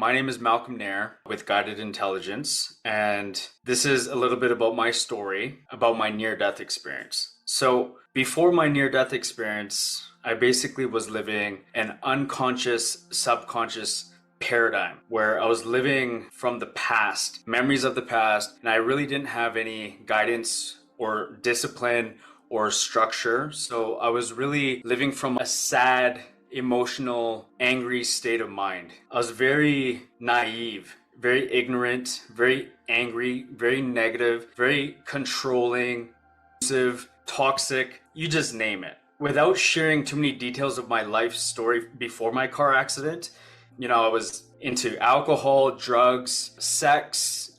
My name is Malcolm Nair with Guided Intelligence, and this is a little bit about my story, about my near-death experience. So before my near-death experience, I basically was living an unconscious, subconscious paradigm where I was living from the past, memories of the past, and I really didn't have any guidance or discipline or structure. So I was really living from a sad, emotional, angry state of mind. I was very naive, very ignorant, very angry, very negative, very controlling, abusive, toxic, you just name it. Without sharing too many details of my life story before my car accident, I was into alcohol, drugs, sex,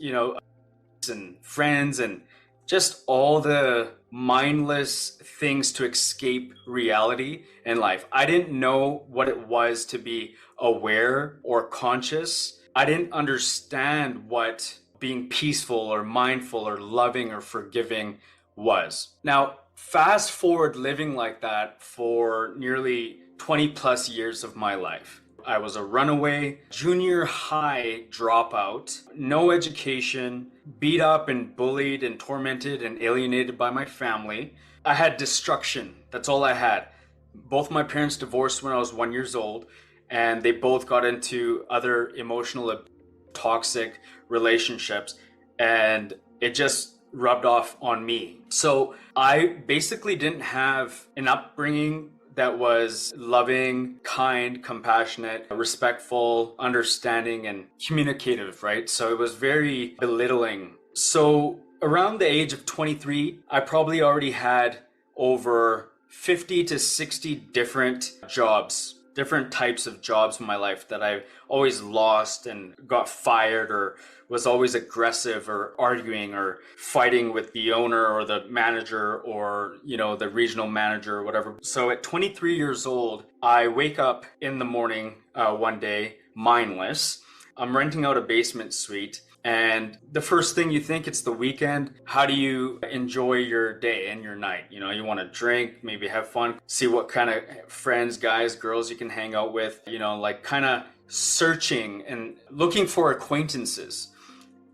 and friends, and just all the mindless things to escape reality in life. I didn't know what it was to be aware or conscious. I didn't understand what being peaceful or mindful or loving or forgiving was. Now, fast forward living like that for nearly 20 plus years of my life. I was a runaway, junior high dropout, no education, beat up and bullied and tormented and alienated by my family. I had destruction. That's all I had. Both my parents divorced when I was 1 year old, and they both got into other emotional, toxic relationships, and it just rubbed off on me. So I basically didn't have an upbringing that was loving, kind, compassionate, respectful, understanding, and communicative, right? So it was very belittling. So around the age of 23, I probably already had over 50 to 60 different jobs, different types of jobs in my life that I always lost and got fired, or was always aggressive or arguing or fighting with the owner or the manager or, the regional manager or whatever. So at 23 years old, I wake up in the morning one day, mindless. I'm renting out a basement suite. And the first thing you think, it's the weekend. How do you enjoy your day and your night? You want to drink, maybe have fun, see what kind of friends, guys, girls you can hang out with, kind of searching and looking for acquaintances,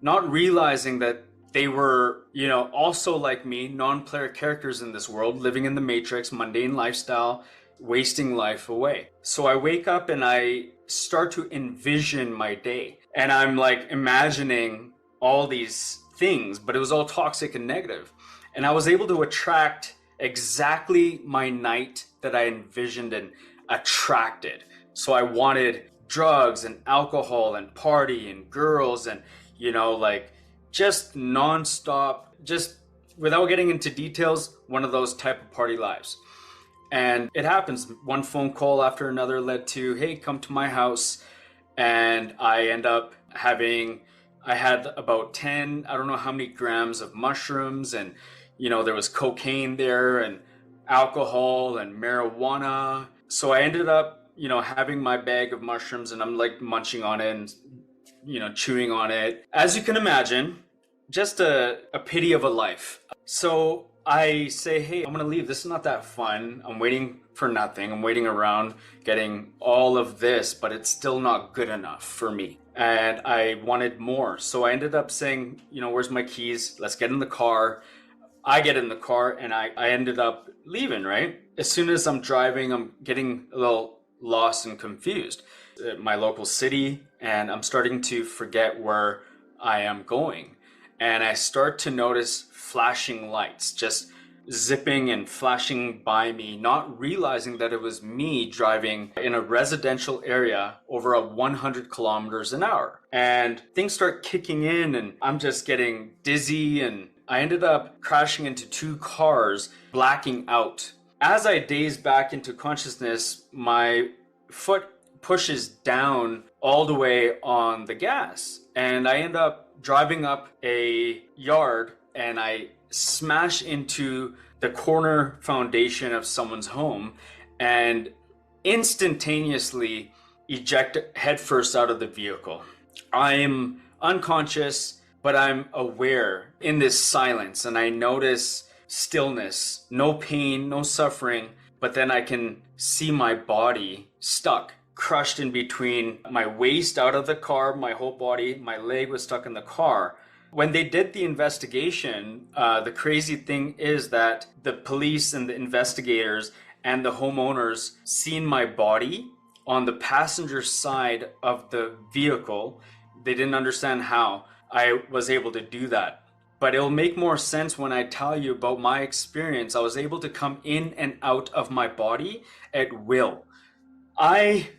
not realizing that they were, also like me, non-player characters in this world, living in the matrix, mundane lifestyle, wasting life away. So I wake up and I start to envision my day. And I'm like imagining all these things, but it was all toxic and negative. And I was able to attract exactly my night that I envisioned and attracted. So I wanted drugs and alcohol and party and girls and, just nonstop, just without getting into details, one of those type of party lives. And it happens. One phone call after another led to, hey, come to my house. And I end up I had about 10, I don't know how many grams of mushrooms, and, there was cocaine there and alcohol and marijuana. So I ended up, having my bag of mushrooms, and I'm like munching on it and, chewing on it. As you can imagine, just a pity of a life. So I say, hey, I'm going to leave. This is not that fun. I'm waiting for nothing. I'm waiting around getting all of this, but it's still not good enough for me. And I wanted more. So I ended up saying, where's my keys? Let's get in the car. I get in the car and I ended up leaving, right? As soon as I'm driving, I'm getting a little lost and confused. My local city, and I'm starting to forget where I am going. And I start to notice flashing lights just zipping and flashing by me, not realizing that it was me driving in a residential area over 100 kilometers an hour. And things start kicking in and I'm just getting dizzy, and I ended up crashing into two cars, blacking out. As I daze back into consciousness, my foot pushes down all the way on the gas, and I end up driving up a yard and I smash into the corner foundation of someone's home and instantaneously eject headfirst out of the vehicle. I'm unconscious, but I'm aware in this silence, and I notice stillness, no pain, no suffering, but then I can see my body stuck, crushed in between my waist out of the car, my whole body, my leg was stuck in the car. When they did the investigation, the crazy thing is that the police and the investigators and the homeowners seen my body on the passenger side of the vehicle. They didn't understand how I was able to do that. But it'll make more sense when I tell you about my experience. I was able to come in and out of my body at will. I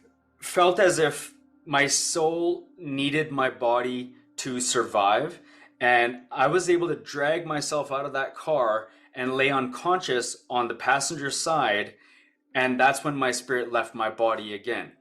felt as if my soul needed my body to survive, and I was able to drag myself out of that car and lay unconscious on the passenger side, and that's when my spirit left my body again.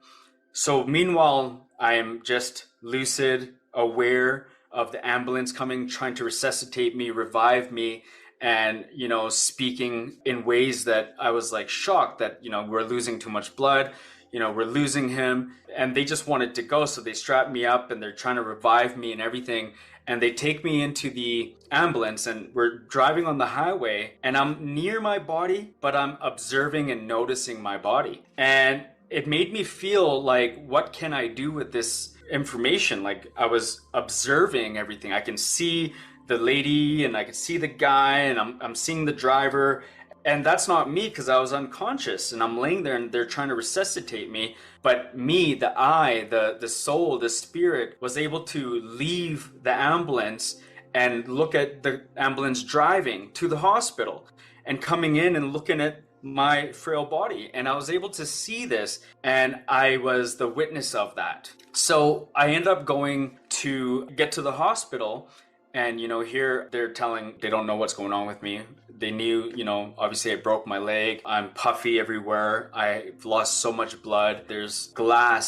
So meanwhile, I am just lucid, aware of the ambulance coming, trying to resuscitate me, revive me, and, speaking in ways that I was like shocked that, we're losing too much blood, we're losing him. And they just wanted to go. So they strapped me up and they're trying to revive me and everything. And they take me into the ambulance and we're driving on the highway and I'm near my body, but I'm observing and noticing my body. And it made me feel like, what can I do with this information? Like, I was observing everything. I can see the lady and I can see the guy and I'm seeing the driver. And that's not me because I was unconscious and I'm laying there and they're trying to resuscitate me. But me, the soul, the spirit was able to leave the ambulance and look at the ambulance driving to the hospital and coming in and looking at my frail body. And I was able to see this and I was the witness of that. So I ended up going to get to the hospital. And, here they're telling, they don't know what's going on with me. They knew, obviously I broke my leg. I'm puffy everywhere. I've lost so much blood. There's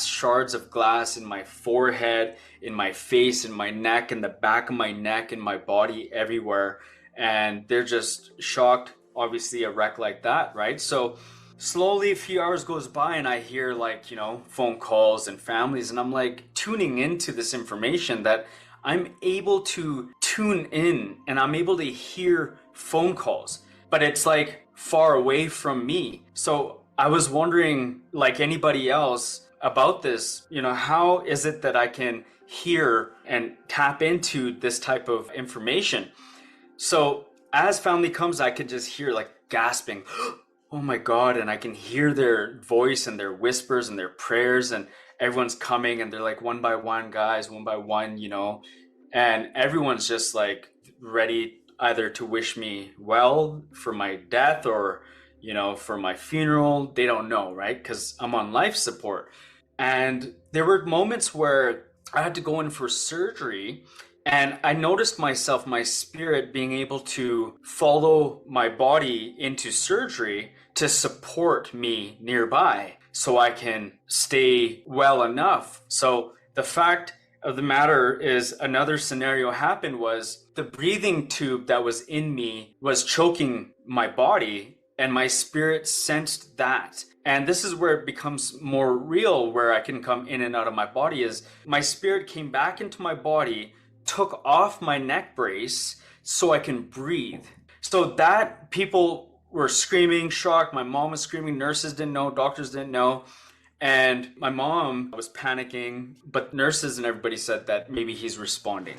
shards of glass in my forehead, in my face, in my neck, in the back of my neck, in my body, everywhere. And they're just shocked, obviously a wreck like that, right? So slowly a few hours goes by and I hear phone calls and families. And I'm like tuning into this information that I'm able to tune in and I'm able to hear phone calls, but it's like far away from me. So I was wondering, like anybody else, about this, how is it that I can hear and tap into this type of information? So as family comes, I could just hear like gasping, oh my God. And I can hear their voice and their whispers and their prayers and everyone's coming and they're like one by one, guys, one by one, and everyone's just like ready either to wish me well for my death or, for my funeral. They don't know, right? Because I'm on life support. And there were moments where I had to go in for surgery and I noticed my spirit being able to follow my body into surgery to support me nearby so I can stay well enough. So the fact of the matter is, another scenario happened was the breathing tube that was in me was choking my body and my spirit sensed that. And this is where it becomes more real, where I can come in and out of my body, is my spirit came back into my body, took off my neck brace so I can breathe. So that people were screaming, shocked. My mom was screaming, nurses didn't know, doctors didn't know. And my mom was panicking, but nurses and everybody said that maybe he's responding.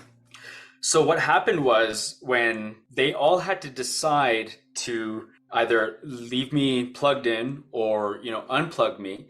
So what happened was, when they all had to decide to either leave me plugged in or, unplug me,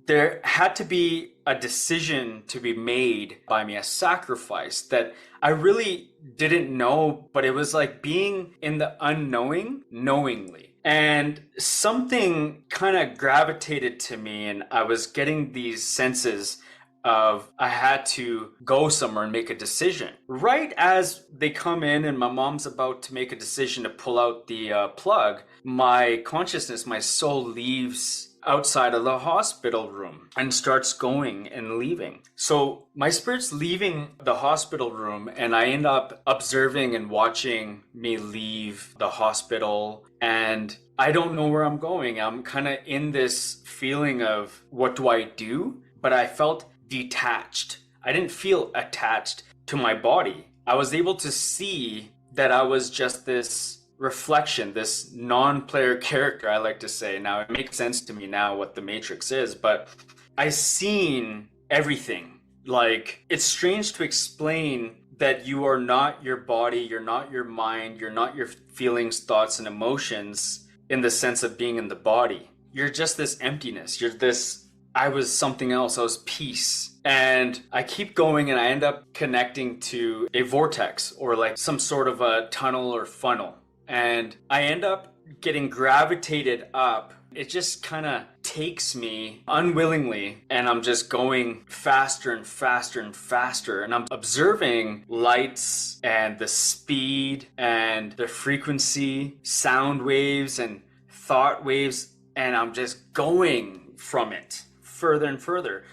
there had to be a decision to be made by me, a sacrifice that I really didn't know, but it was like being in the unknowing, knowingly. And something kind of gravitated to me, and I was getting these senses of I had to go somewhere and make a decision. Right as they come in and my mom's about to make a decision to pull out the plug, my consciousness, my soul leaves outside of the hospital room and starts going and leaving. So my spirit's leaving the hospital room and I end up observing and watching me leave the hospital, and I don't know where I'm going. I'm kind of in this feeling of what do I do? But I felt detached. I didn't feel attached to my body. I was able to see that I was just this reflection, this non-player character, I like to say. Now it makes sense to me now what the Matrix is, but I seen everything. Like, it's strange to explain that you are not your body, you're not your mind, you're not your feelings, thoughts, and emotions in the sense of being in the body. You're just this emptiness. You're this, I was something else. I was peace. And I keep going and I end up connecting to a vortex or like some sort of a tunnel or funnel. And I end up getting gravitated up. It just kind of takes me unwillingly, and I'm just going faster and faster and faster. And I'm observing lights and the speed and the frequency, sound waves and thought waves. And I'm just going from it further and further.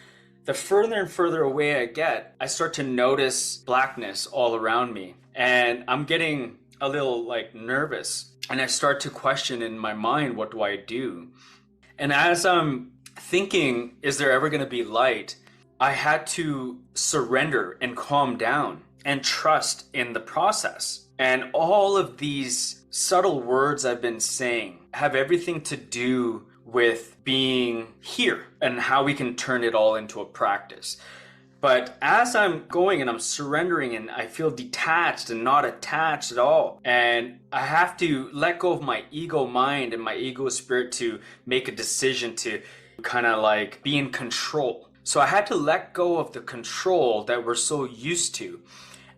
The further and further away I get, I start to notice blackness all around me. And I'm getting a little like nervous. And I start to question in my mind, what do I do? And as I'm thinking, is there ever going to be light? I had to surrender and calm down and trust in the process. And all of these subtle words I've been saying have everything to do with being here and how we can turn it all into a practice. But as I'm going and I'm surrendering and I feel detached and not attached at all, and I have to let go of my ego mind and my ego spirit to make a decision to kind of like be in control. So I had to let go of the control that we're so used to.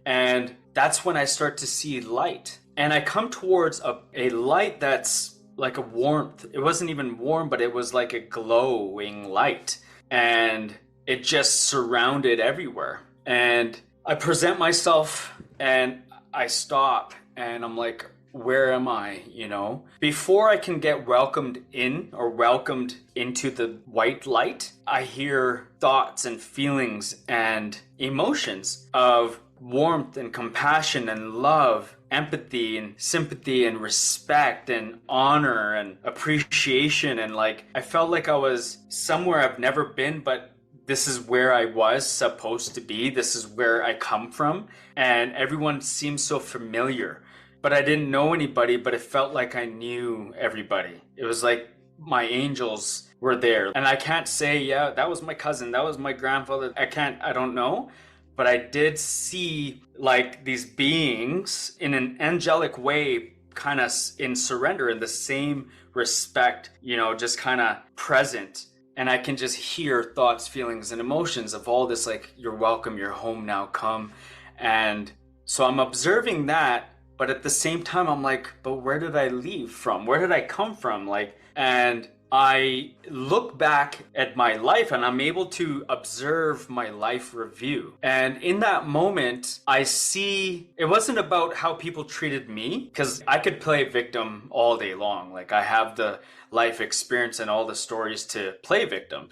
And that's when I start to see light. And I come towards a light that's like a warmth. It wasn't even warm, but it was like a glowing light. And it just surrounded everywhere. And I present myself and I stop and I'm like, where am I? You know, before I can get welcomed in or welcomed into the white light, I hear thoughts and feelings and emotions of warmth and compassion and love, empathy and sympathy and respect and honor and appreciation. And like, I felt like I was somewhere I've never been, but this is where I was supposed to be. This is where I come from. And everyone seemed so familiar. But I didn't know anybody, but it felt like I knew everybody. It was like my angels were there. And I can't say, yeah, that was my cousin, that was my grandfather. I don't know. But I did see like these beings in an angelic way, kind of in surrender, in the same respect, you know, just kind of present. And I can just hear thoughts, feelings, and emotions of all this, like, you're welcome, you're home now, come. And so I'm observing that, but at the same time, I'm like, but where did I leave from? Where did I come from? Like, and I look back at my life and I'm able to observe my life review. And in that moment, I see it wasn't about how people treated me, because I could play victim all day long. Like, I have the life experience and all the stories to play victim,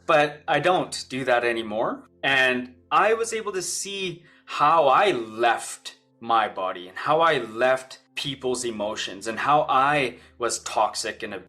but I don't do that anymore. And I was able to see how I left my body and how I left people's emotions and how I was toxic and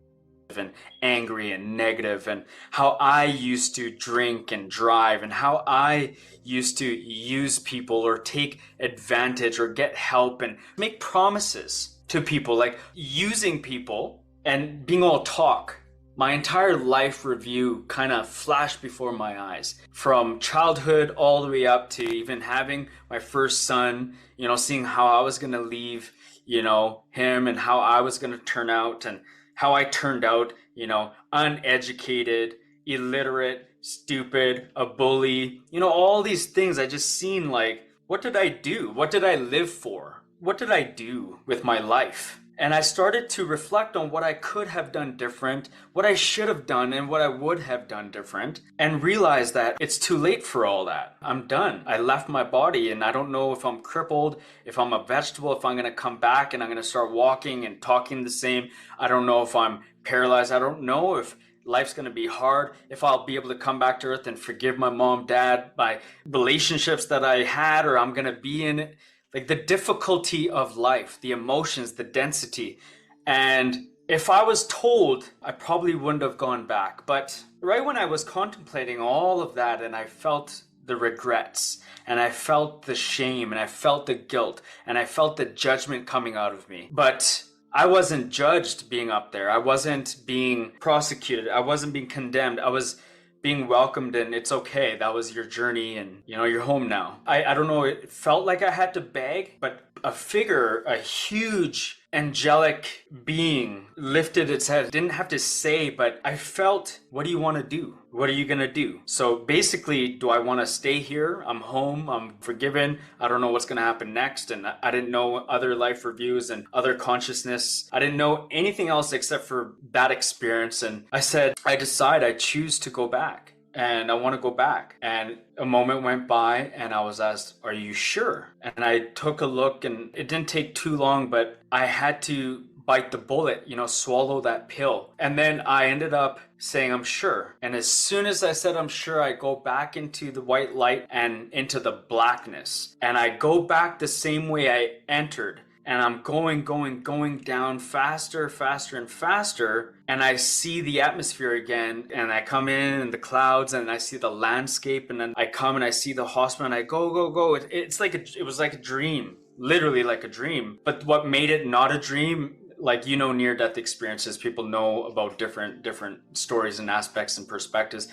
angry and negative, and how I used to drink and drive, and how I used to use people or take advantage or get help and make promises to people, like using people and being all talk. My entire life review kind of flashed before my eyes, from childhood all the way up to even having my first son, you know, seeing how I was going to leave, you know, him, and how I was going to turn out, and how I turned out, you know, uneducated, illiterate, stupid, a bully, you know, all these things. I just seen like, what did I do? What did I live for? What did I do with my life? And I started to reflect on what I could have done different, what I should have done, and what I would have done different, and realized that it's too late for all that. I'm done. I left my body, and I don't know if I'm crippled, if I'm a vegetable, if I'm going to come back and I'm going to start walking and talking the same. I don't know if I'm paralyzed. I don't know if life's going to be hard, if I'll be able to come back to earth and forgive my mom, dad, my relationships that I had, or I'm going to be in it. Like, the difficulty of life, the emotions, the density. And if I was told, I probably wouldn't have gone back. But right when I was contemplating all of that, and I felt the regrets, and I felt the shame, and I felt the guilt, and I felt the judgment coming out of me. But I wasn't judged being up there. I wasn't being prosecuted. I wasn't being condemned. I was being welcomed and it's okay, that was your journey and you're home now. I don't know, it felt like I had to beg, but a figure, a huge angelic being lifted its head. Didn't have to say, but I felt, what do you want to do? What are you going to do? So basically, do I want to stay here? I'm home. I'm forgiven. I don't know what's going to happen next. And I didn't know other life reviews and other consciousness. I didn't know anything else except for that experience. And I said, I choose to go back. And I want to go back. And a moment went by and I was asked, are you sure? And I took a look and it didn't take too long, but I had to bite the bullet, swallow that pill. And then I ended up saying, I'm sure. And as soon as I said, I'm sure, I go back into the white light and into the blackness. And I go back the same way I entered. And I'm going down faster, faster, and faster. And I see the atmosphere again. And I come in the clouds and I see the landscape. And then I come and I see the hospital and I go. It was like a dream, literally like a dream. But what made it not a dream, like, near-death experiences, people know about different stories and aspects and perspectives.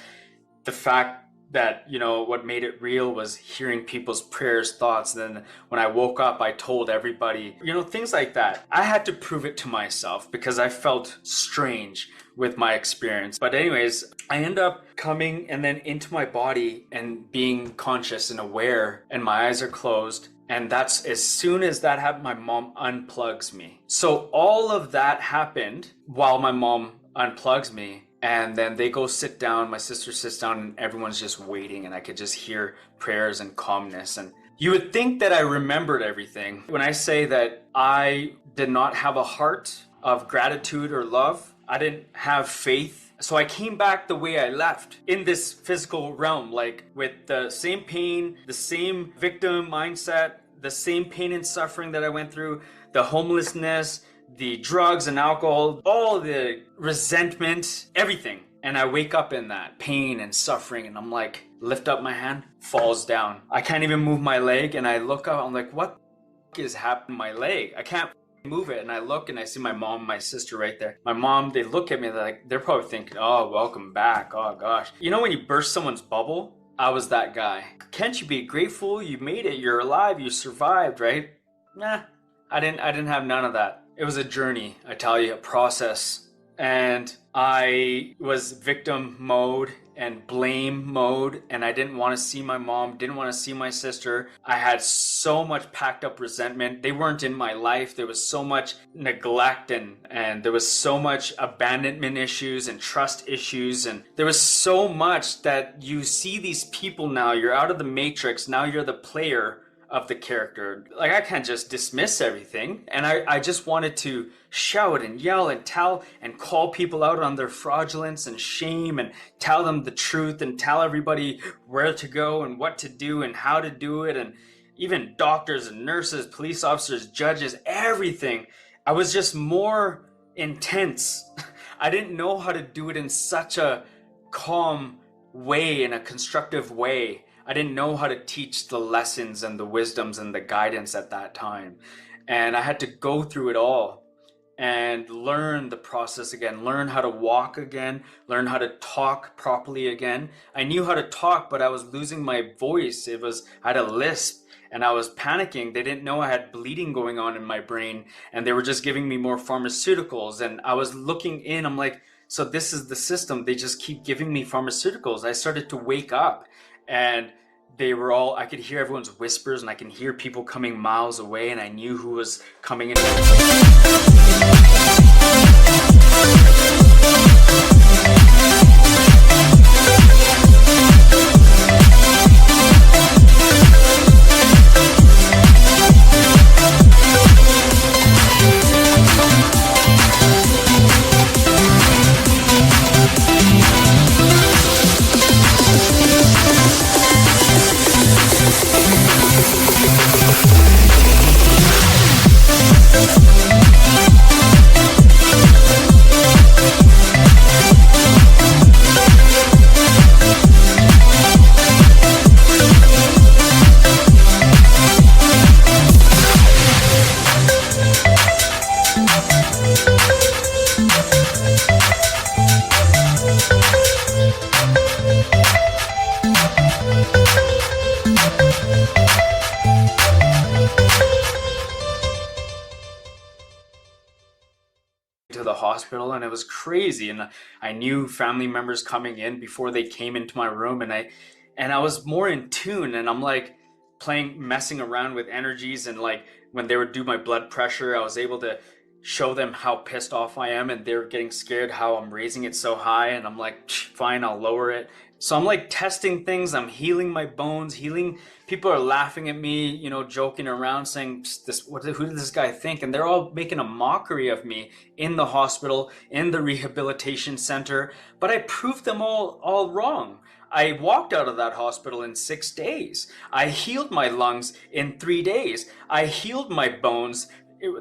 The fact that, what made it real was hearing people's prayers, thoughts. And then when I woke up, I told everybody, things like that. I had to prove it to myself because I felt strange with my experience. But anyways, I end up coming and then into my body and being conscious and aware, and my eyes are closed. And that's, as soon as that happened, my mom unplugs me. So all of that happened while my mom unplugs me. And then they go sit down, my sister sits down, and everyone's just waiting. And I could just hear prayers and calmness. And you would think that I remembered everything. When I say that I did not have a heart of gratitude or love, I didn't have faith. So I came back the way I left, in this physical realm, like with the same pain, the same victim mindset, the same pain and suffering that I went through, the homelessness, the drugs and alcohol, all the resentment, everything. And I wake up in that pain and suffering, and I'm like, lift up my hand, falls down. I can't even move my leg, and I look up, I'm like, what is happening to my leg? I can't move it. And I look and I see my mom and my sister right there. My mom, they look at me, they're probably thinking, oh, welcome back. Oh gosh. When you burst someone's bubble? I was that guy. Can't you be grateful? You made it. You're alive. You survived, right? Nah, I didn't have none of that. It was a journey, I tell you, a process. And I was victim mode and blame mode, and I didn't want to see my mom, didn't want to see my sister. I had so much packed up resentment. They weren't in my life. There was so much neglect and there was so much abandonment issues and trust issues. And there was so much that you see these people now, you're out of the matrix, now you're the player of the character. Like, I can't just dismiss everything. And I just wanted to shout and yell and tell and call people out on their fraudulence and shame and tell them the truth and tell everybody where to go and what to do and how to do it. And even doctors and nurses, police officers, judges, everything. I was just more intense. I didn't know how to do it in such a calm way, in a constructive way. I didn't know how to teach the lessons and the wisdoms and the guidance at that time. And I had to go through it all and learn the process again, learn how to walk again, learn how to talk properly again. I knew how to talk, but I was losing my voice. I had a lisp and I was panicking. They didn't know I had bleeding going on in my brain, and they were just giving me more pharmaceuticals. And I was looking in, I'm like, so this is the system. They just keep giving me pharmaceuticals. I started to wake up. And they were all, I could hear everyone's whispers, and I can hear people coming miles away, and I knew who was coming in. To the hospital, and it was crazy, and I knew family members coming in before they came into my room, and I was more in tune, and I'm like messing around with energies, and like when they would do my blood pressure, I was able to show them how pissed off I am, and they were getting scared how I'm raising it so high, and I'm like, fine, I'll lower it. So I'm like testing things, I'm healing my bones, healing. People are laughing at me, joking around, saying, who did this guy think? And they're all making a mockery of me in the hospital, in the rehabilitation center. But I proved them all wrong. I walked out of that hospital in 6 days. I healed my lungs in 3 days. I healed my bones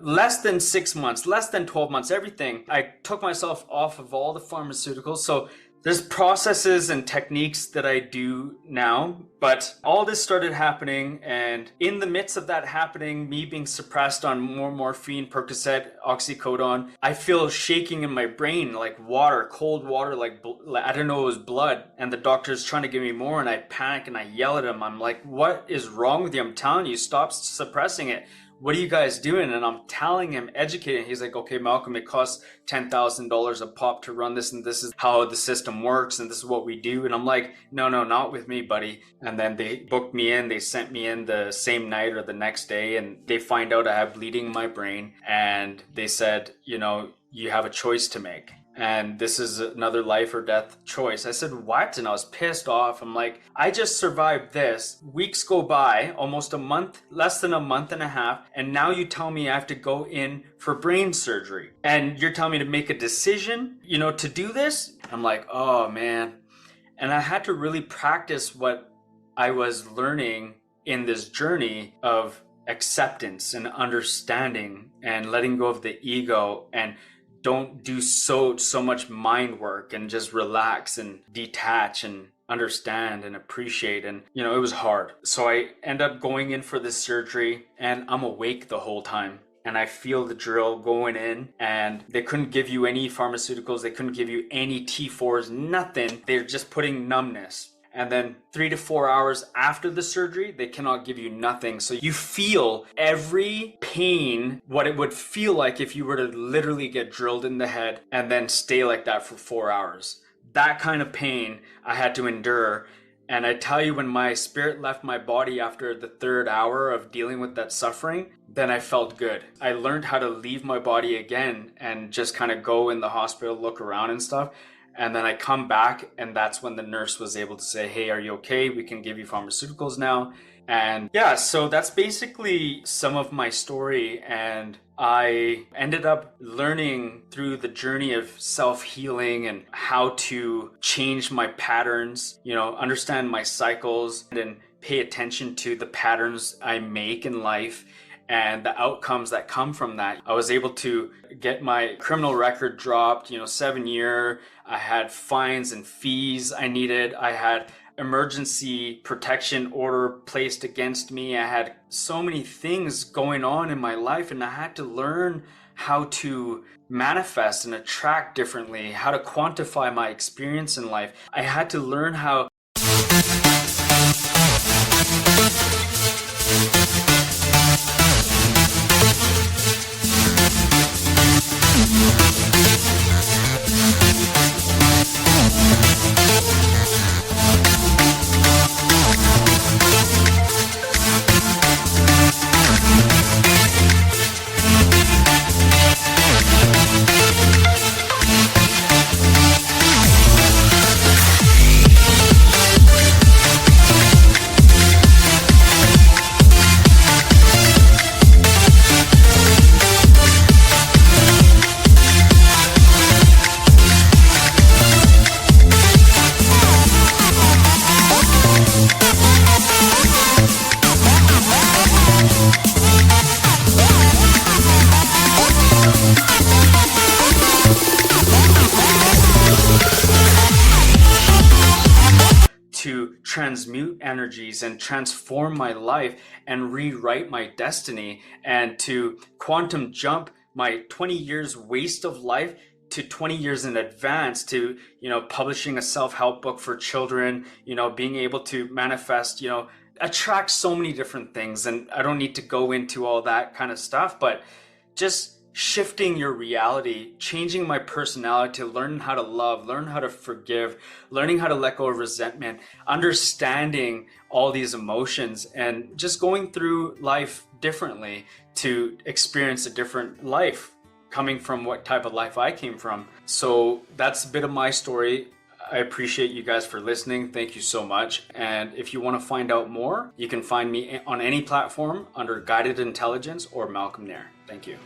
less than 6 months, less than 12 months, everything. I took myself off of all the pharmaceuticals. So there's processes and techniques that I do now, but all this started happening, and in the midst of that happening, me being suppressed on more morphine, Percocet, oxycodone, I feel shaking in my brain, like water, cold water, like I don't know, it was blood, and the doctor's trying to give me more, and I panic and I yell at him. I'm like, what is wrong with you? I'm telling you, stop suppressing it. What are you guys doing? And I'm telling him, educating. He's like, okay, Malcolm, it costs $10,000 a pop to run this, and this is how the system works, and this is what we do. And I'm like, no, not with me, buddy. And then they booked me in. They sent me in the same night or the next day, and they find out I have bleeding in my brain. And they said, you have a choice to make. And this is another life or death choice. I said, what? And I was pissed off. I'm like, I just survived this. Weeks go by, almost a month, less than a month and a half. And now you tell me I have to go in for brain surgery. And you're telling me to make a decision, to do this? I'm like, oh man. And I had to really practice what I was learning in this journey of acceptance and understanding and letting go of the ego, and don't do so much mind work, and just relax and detach and understand and appreciate. And it was hard. So I end up going in for this surgery, and I'm awake the whole time, and I feel the drill going in, and they couldn't give you any pharmaceuticals, they couldn't give you any T4s, nothing. They're just putting numbness. And then 3 to 4 hours after the surgery, they cannot give you nothing. So you feel every pain, what it would feel like if you were to literally get drilled in the head and then stay like that for 4 hours. That kind of pain I had to endure. And I tell you, when my spirit left my body after the 3rd hour of dealing with that suffering, then I felt good. I learned how to leave my body again and just kind of go in the hospital, look around and stuff. And then I come back, and that's when the nurse was able to say, hey, are you okay? We can give you pharmaceuticals now. And yeah, so that's basically some of my story. And I ended up learning through the journey of self-healing and how to change my patterns, understand my cycles, and pay attention to the patterns I make in life and the outcomes that come from that. I was able to get my criminal record dropped, 7-year. I had fines and fees I needed. I had emergency protection order placed against me. I had so many things going on in my life, and I had to learn how to manifest and attract differently, how to quantify my experience in life. I had to learn how transmute energies and transform my life and rewrite my destiny, and to quantum jump my 20 years waste of life to 20 years in advance, to publishing a self-help book for children, being able to manifest attracts so many different things, and I don't need to go into all that kind of stuff, but just shifting your reality, changing my personality to learn how to love, learn how to forgive, learning how to let go of resentment, understanding all these emotions, and just going through life differently to experience a different life coming from what type of life I came from. So that's a bit of my story. I appreciate you guys for listening. Thank you so much. And if you want to find out more, you can find me on any platform under Guided Intelligence or Malcolm Nair. Thank you.